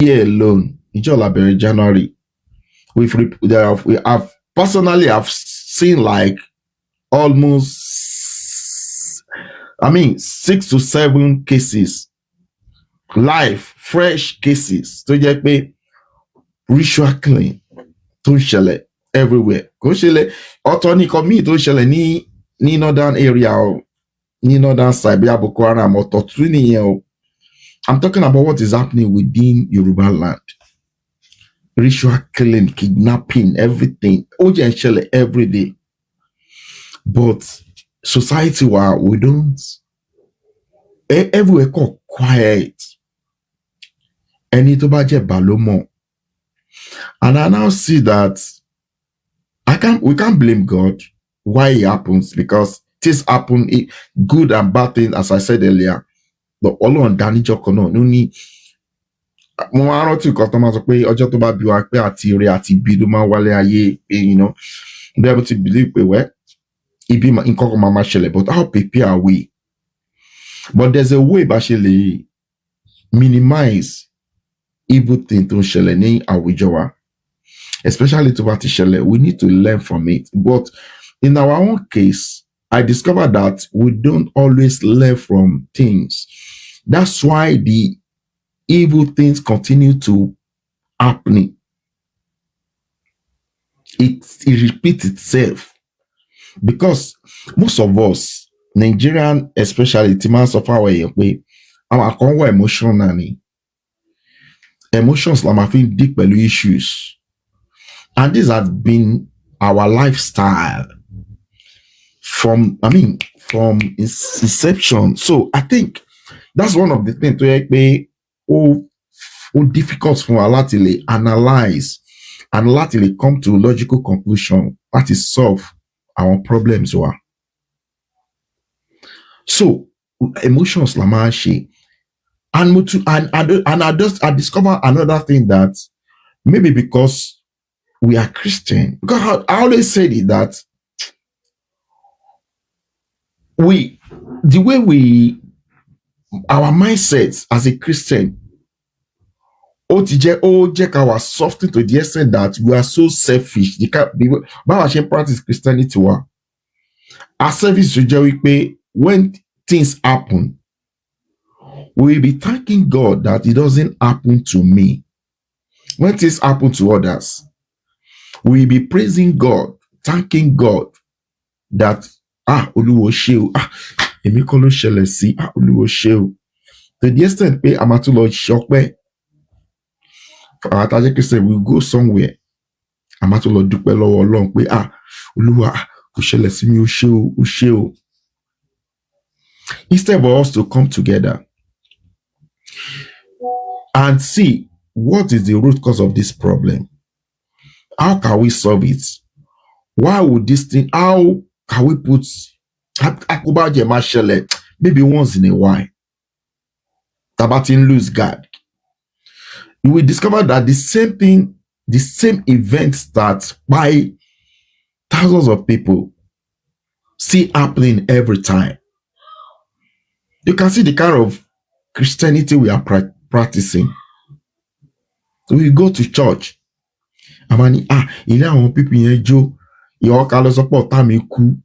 year alone, in January, we have personally I've seen like almost, I mean, 6 to 7 cases, live, fresh cases, tó jẹ́ pé ritual killing tó ń ṣẹlẹ̀ everywhere. Kò ń ṣẹlẹ̀ ọ̀tọ̀ nìkan míì tó ń ṣẹlẹ̀ ní northern area o, ní northern side bí Boko Haram, ọ̀tọ̀ tún nìyẹn o. I'm talking about what is happening within Yoruba land. Ritual killing, kidnapping, everything. Ó jẹ́ ń ṣẹlẹ̀ every day. But society we don't, everywhere got quiet. Ẹni tó bá jẹ́ bá ló mọ̀. And I now see that we can't blame God why it happens, because things happen, good and bad things, as I said earlier. But Ọlọ́run dánijọ́ kan náà ló ní, mo máa rántí nǹkan tó máa sọ pé ọjọ́ tó bá bí wa pé àti ire àti ibi ló máa wálé ayé, be able to believe pé wẹ́ ibi nǹkan kan máa ṣẹlẹ̀, but how prepare are we? But there's a way bá ṣe lè minimize evil thing tó ń ṣẹlẹ̀ ní àwùjọ wa, especially tó bá ti ṣẹlẹ̀. We need to learn from it. But in our own case, I discovered that we don't always learn from things. That's why the evil things continue to happen. It repeats itself. Because most of us, Nigerian especially, timans of our way, our emotionally. Emotions la ma fi deep issues. And this has been our lifestyle from inception. So I think that's one of the things to be difficult for a lot to analyze and a lot to come to logical conclusion that is solve our problems. So emotions la ma she. And I discover another thing, that maybe because we are Christian, because I always said it, that our mindsets as a Christian, our softening to the extent that we are so selfish. But practice Christianity, our service to when things happen, we will be thanking God that it doesn't happen to me. When things happen to others, we will be praising God, thanking God that Olúwo ṣé o, èmi kọ́ ló ṣẹlẹ̀ sí, Olúwo ṣé o. To the extent pé a máa tún lọ ṣọpẹ́. Àwọn àtàjẹ́ Christian, we go somewhere, a máa tún lọ dúpẹ́ lọ́wọ́ Ọlọ́run pé Olúwa kò ṣẹlẹ̀ sí mi, ó ṣé o, ó ṣé o. Instead for us to come together and see what is the root cause of this problem. How can we solve it? Why would this thing, how can we put maybe once in a while? Tabatin lose God. You will discover that the same thing, the same event starts by thousands of people see happening every time. You can see the kind of Christianity we are practicing. We go to church. Amani, ilé àwọn people yẹn jó, ìwọ ká lọ sọpọ̀ tá mi kú,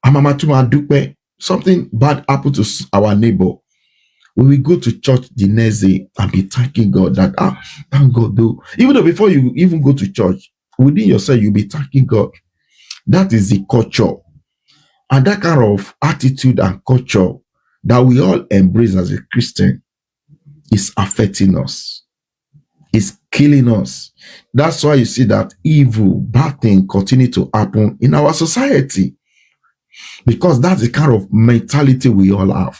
amama tún máa dúpẹ́. Something bad happened to our neighbor. We will go to church the next day and be thanking God that, thank God though. Even though before you even go to church, within yourself, you'll be thanking God. That is the culture. And that kind of attitude and culture that we all embrace as a Christian is affecting us. It's killing us. That's why you see that evil, bad things continue to happen in our society. Because that's the kind of mentality we all have.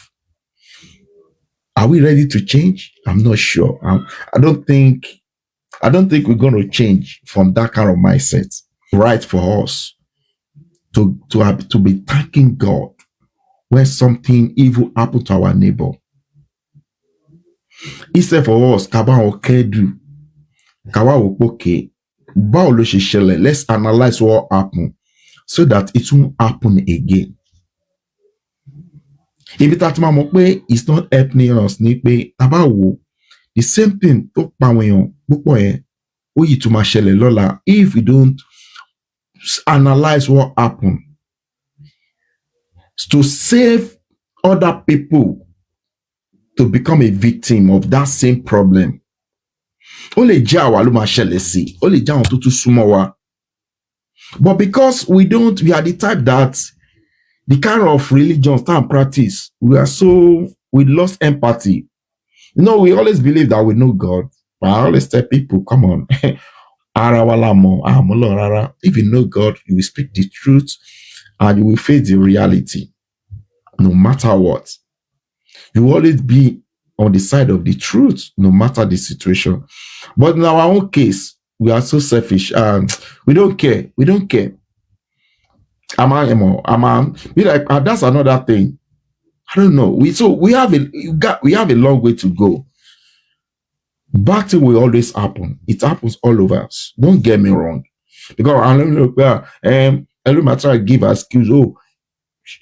Are we ready to change? I'm not sure. I don't think we're going to change from that kind of mindset. Right for us to be thanking God when something evil happened to our neighbor. Instead for us, let's analyze what happened so that it won't happen again. If it's not helping us, the same thing tó pa àwọn èèyàn púpọ̀ yẹn ó yìí tún máa ṣẹlẹ̀ lọ́la if we don't analyze what happened to save other people to become a victim of that same problem. Ó lè jẹ́ àwa ló máa ṣẹlẹ̀ sí, ó lè jẹ́ àwọn tó tún súnmọ́ wa. But because we are the type that the kind of religion and practice, we lost empathy. You know, we always believe that we know God. But I always tell people, come on. If you know God, you will speak the truth and you will face the reality. No matter what. You will always be on the side of the truth, no matter the situation. But in our own case, we are so selfish. We don't care. We don't care. Be like, that's another thing. I don't know. We have a long way to go. Bad thing will always happen. It happens all over us. Don't get me wrong. Because I don't know. I try to give excuse. Oh,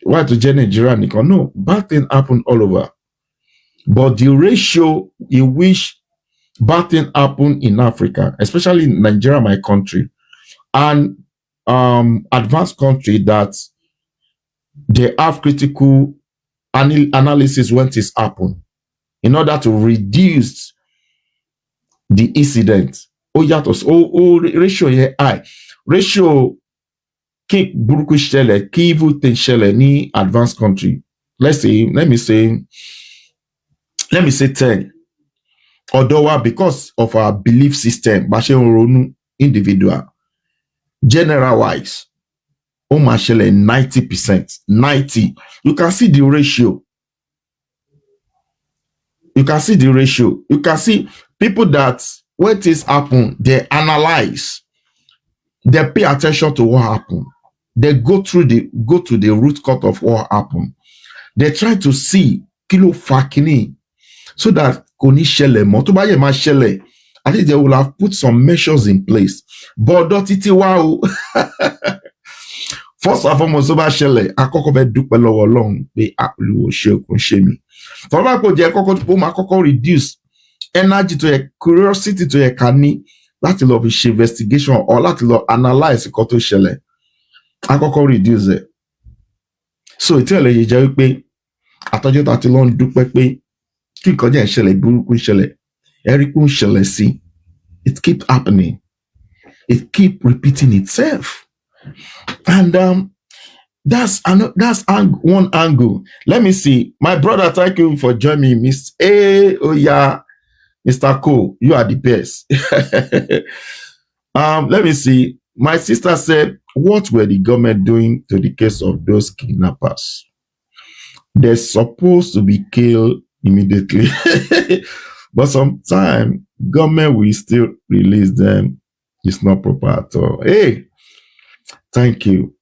why to Nigeria? No, bad thing happen all over. But the ratio in which bad thing happen in Africa, especially in Nigeria, my country, and advanced country that they have critical analysis when this happen in order to reduce the incident. Ratio here high. Ratio keep buruku shele, keep evil thing shele ni advanced country. Let me say 10. Although because of our belief system, individual, general wise, 90%. 90. You can see the ratio. You can see the ratio. You can see people that when this happen, they analyze, they pay attention to what happened. They go to the root cause of what happened. They try to see kilo fakini so that koni shele mo to ba ye ma shele. I think they will have put some measures in place. But dotiti wow. First and foremost, so ba shele akoko be dupe lowo Ọlọ́run pé Olúwa ṣe ko ṣe mi. For ba ko je koko reduce energy to a curiosity to a kani láti lọ fi ṣe investigation or láti lọ analyze nǹkan tó ṣẹlẹ̀. Akoko reduce it. So ìtẹ́lẹ̀ yìí jẹ́ wípé àtọ́jọ́ tá ti lọ ń dúpẹ́ pé kí nǹkan jẹ́ ìṣẹ̀lẹ̀ burúkú ṣẹlẹ̀, ẹ̀rí kún ṣẹlẹ̀ sí. It keeps happening. It keeps repeating itself. And that's one angle. Let me see. My brother, thank you for joining me. Mr. Cole, you are the best. Let me see. My sister said, what were the government doing to the case of those kidnappers? They're supposed to be killed immediately. But sometimes government will still release them. It's not proper at all. Hey, thank you.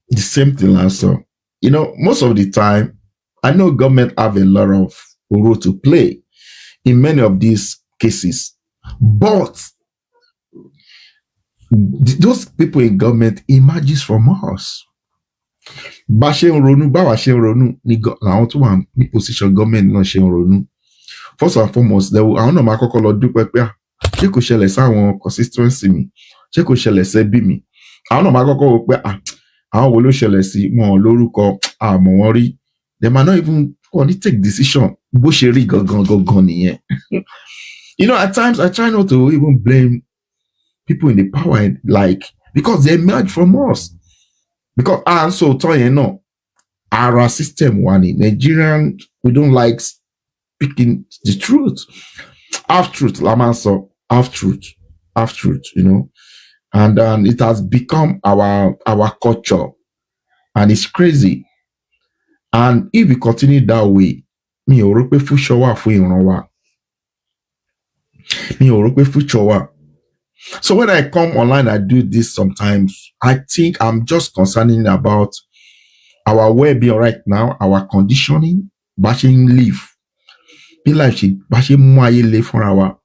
The same thing also. You know, most of the time, I know government have a lot of role to play in many of these cases. But those people in government emerges from us. Bá ṣe ń ronú, báwa ṣe ń ronú ni àwọn tó wà ní position government náà ṣe ń ronú. First and foremost, àwọn náà máa kọ́kọ́ lọ dúpẹ́ pé ṣé kò ṣẹlẹ̀ sáwọn constituency mi, ṣé kò ṣẹlẹ̀ sẹ́bí mi. Àwọn náà máa kọ́kọ́ wò pé àwọn wo ló ṣẹlẹ̀ sí wọn lórúkọ àmọ́ wọn rí. They might not even want to take decision bó ṣe rí gangan nìyẹn. You know, at times I try not to even blame people in the power, like, because they emerge from us. Because so our system one in Nigerian, we don't like speaking the truth. Half truth, Lamanso, half truth, you know. And it has become our culture. And it's crazy. And if we continue that way, mi ò rò pé future wà fún ìran wa. Mi ò rò pé future wà. So when I come online, I do this sometimes. I think I'm just concerning about our well-being right now, our conditioning, bá ṣe ń live. Bí life ṣe bá ṣe mú ayé le fúnra wa.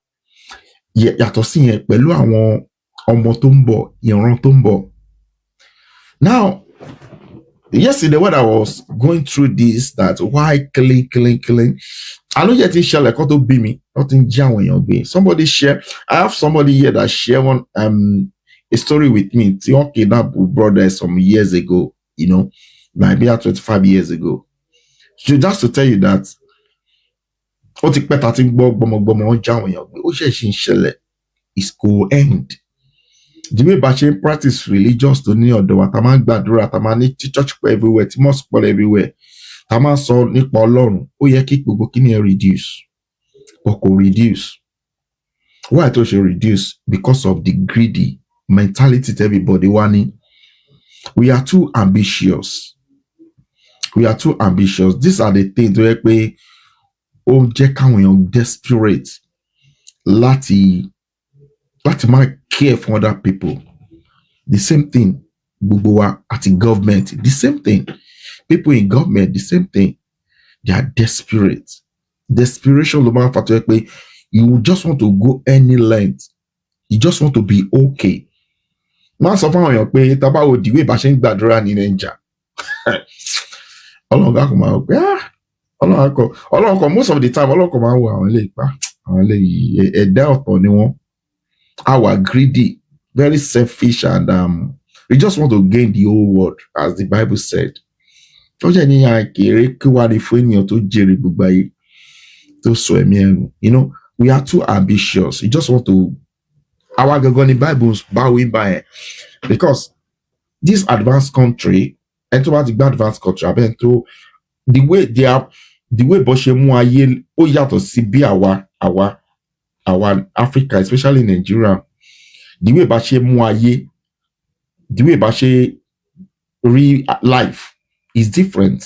Yàtọ̀ sí yẹn pẹ̀lú àwọn ọmọ tó ń bọ̀, ìran tó ń bọ̀. Now, yesterday when I was going through this, that why killing. I know yet share like to be me, nothing be. Somebody share. I have somebody here that share one a story with me. Tion kidnapped brother some years ago, maybe 25 years ago. So just to tell you that is go end. The way Bachelor practice religious to ní ọ̀dọ̀ wa, ta máa ń gbàdúrà, ta máa ní church pọ̀ everywhere, tí mosque pọ̀ everywhere, ta máa ń sọ nípa Ọlọ́run, ó yẹ kí gbogbo kíni ẹ reduce, but kò reduce. Why tó ṣe reduce? Because of the greedy mentality that everybody wá ní. We are too ambitious. These are the things tó yẹ pé ó jẹ́ káwọn èèyàn desperate láti máa care for other people. The same thing, gbogbo wa at government, the same thing. People in government, the same thing. They are desperate. Desperation, you just want to go any length. You just want to be okay. Máa sọ fún àwọn èèyàn pé tá bá wo the way bá ṣe ń gbàdúrà ní Nàìjíríà. Ọlọ́run kò máa pé Ọlọ́run kò most of the time Ọlọ́run kò máa wo àwọn eléyìí pa. Àwọn eléyìí ẹ̀dá ọ̀tọ̀ ni wọ́n. Our greedy, very selfish, and we just want to gain the whole world, as the Bible said. We are too ambitious. We just want to our Bibles bowing by, because this advanced country, and to the advanced country, the way they are, the way Boshemu aye o yato si bi our Africa, especially Nigeria, the way Bashe Muaye, the way Bashe real life is different.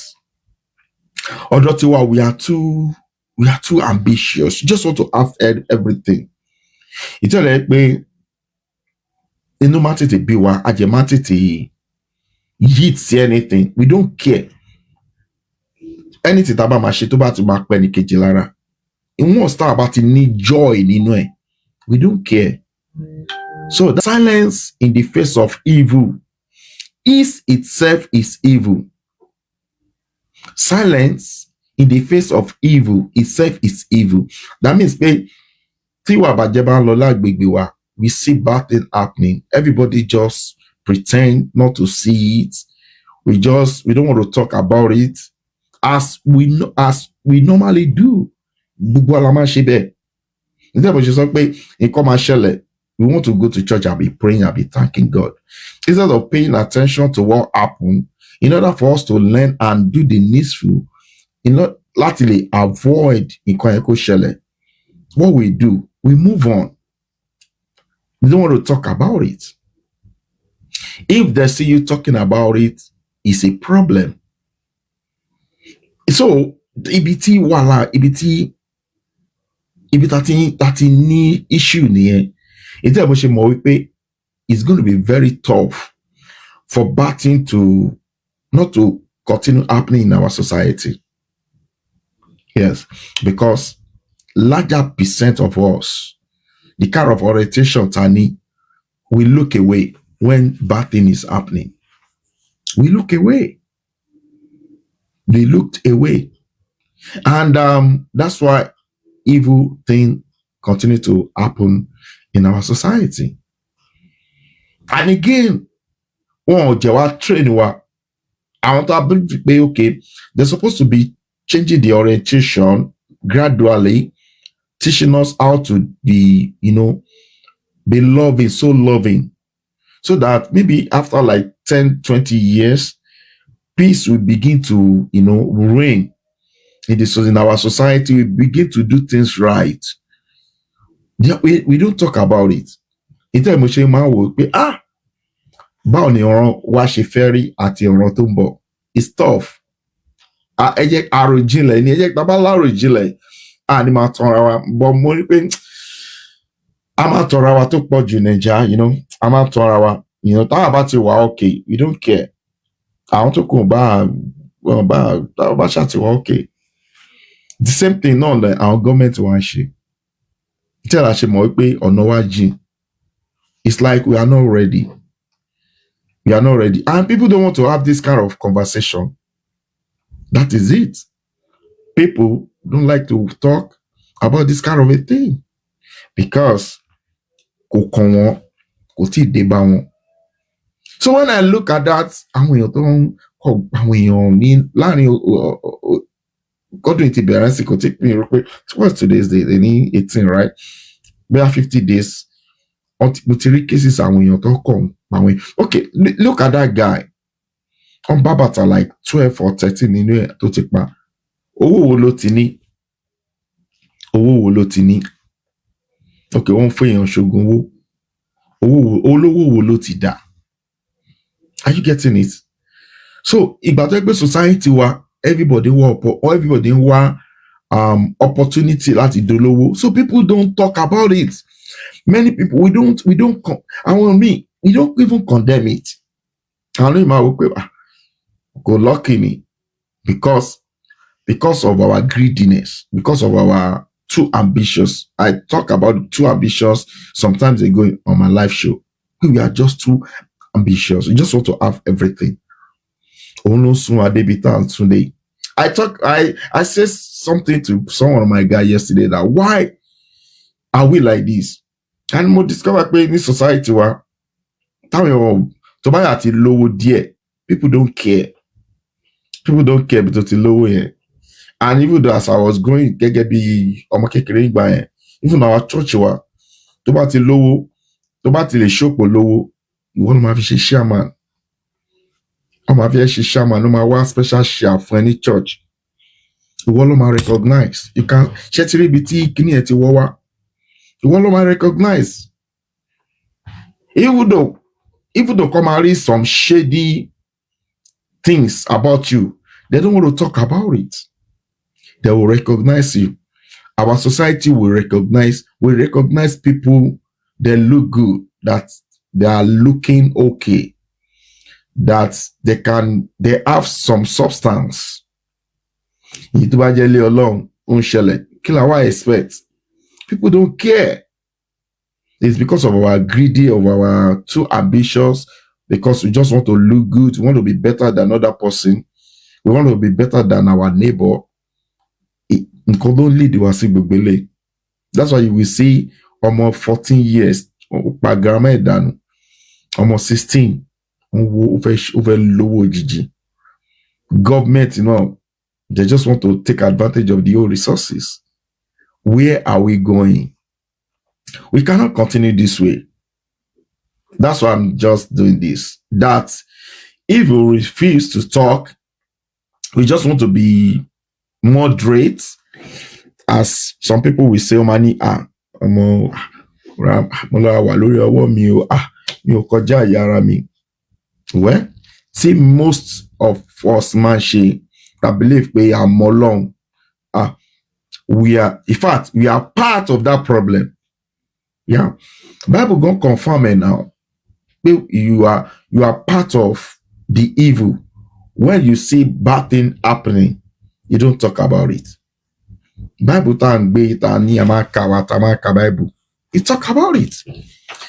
Although we are too ambitious. You just want to have everything. It's like me, no matter the biwa, ajemati yit see anything. We don't care. Anything taba mashe to ba to mark penny kejilara. It won't start about to need joy in way. We don't care. So the silence in the face of evil itself is evil. Silence in the face of evil itself is evil. That means we see bad things happening. Everybody just pretend not to see it. We don't want to talk about it as we normally do. We want to go to church and be praying and be thanking God. Instead of paying attention to what happened, in order for us to learn and do the needful, lately avoid what we do, we move on. We don't want to talk about it. If they see you talking about it, it's a problem. So, EBT that ní issue nìyẹn. It's going to be very tough for bad thing not to continue happening in our society. Yes, because larger percent of us, the kind of orientation Tani, we look away when bad thing is happening. We look away. They looked away. And that's why evil thing continue to happen in our society. And again, I want to be okay. They're supposed to be changing the orientation gradually, teaching us how to be, be loving, so loving, so that maybe after like 10, 20 years, peace will begin to, reign in our society. We begin to do things right. We don't talk about it. It's tough. Okay, we don't care. I want to go back. Okay. The same thing, not like our government one. Tell us it's like we are not ready. We are not ready. And people don't want to have this kind of conversation. That is it. People don't like to talk about this kind of a thing because kò kàn wọ́n, kò tí ì dé bá wọn. So when I look at that, àwọn èèyàn tó ń kọ àwọn èèyàn ní láàrin ọdún ti bẹ̀rẹ̀ sí kò tí mi rò pé towards today's day they ní 18, right? Bẹ́ẹ̀ 50 days mo ti rí cases àwọn èèyàn tó kọ̀ àwọn èèyàn. Okay, look at that guy. On bá bàtà like 12 or 13 nínú ẹ̀ tó ti pa. Owó wo ló ti ní? Owó wo ló ti ní? Okay, wọ́n fún èèyàn ṣògùn owó. Olówó wo ló ti dà? Are you getting it? So ìgbà tó gbé society wa everybody wá opportunity láti dolówó. So people don't talk about it. Many people we don't we don't even condemn it. Àwọn èèyàn máa wò pé kò lucky ni because of our greediness, because of our too ambitious. I talk about too ambitious sometimes ago on my live show. We are just too ambitious. We just want to have everything. I said something to someone of my guy yesterday that why are we like this? And we discover in this society where people don't care. People don't care because low here. And even though as I was growing, even our church wa, tó bá ti lè ṣòpò lówó, ìwọ ló máa fi ṣe chairman. Ọmọ àfi ṣe chairman ló máa wá special share fún any church. Ìwọ ló máa recognize. You can ṣe ti rí ibi tí kíní ẹ̀ ti wọ́ wá. Ìwọ ló máa recognize. Even though come and read some shady things about you, they don't want to talk about it. They will recognize you. Our society will recognize people that look good, that they are looking okay, that they have some substance. Expect. People don't care. It's because of our greedy, of our too ambitious, because we just want to look good, we want to be better than another person, we want to be better than our neighbor. That's why you will see almost 14 years, almost 16, over low GG. Government, they just want to take advantage of the old resources. Where are we going? We cannot continue this way. That's why I'm just doing this. That if we refuse to talk, we just want to be moderate, as some people will say, well, see, most of us that believe we are more long, we are, in fact, we are part of that problem. Yeah, Bible gonna confirm it now. You are part of the evil. When you see bad thing happening, you don't talk about it. Bible Bible. You talk about it.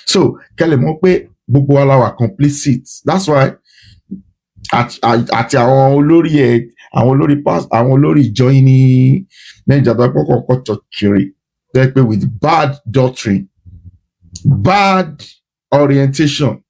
So complicit. That's why at our olórí joining with bad doctrine, bad orientation,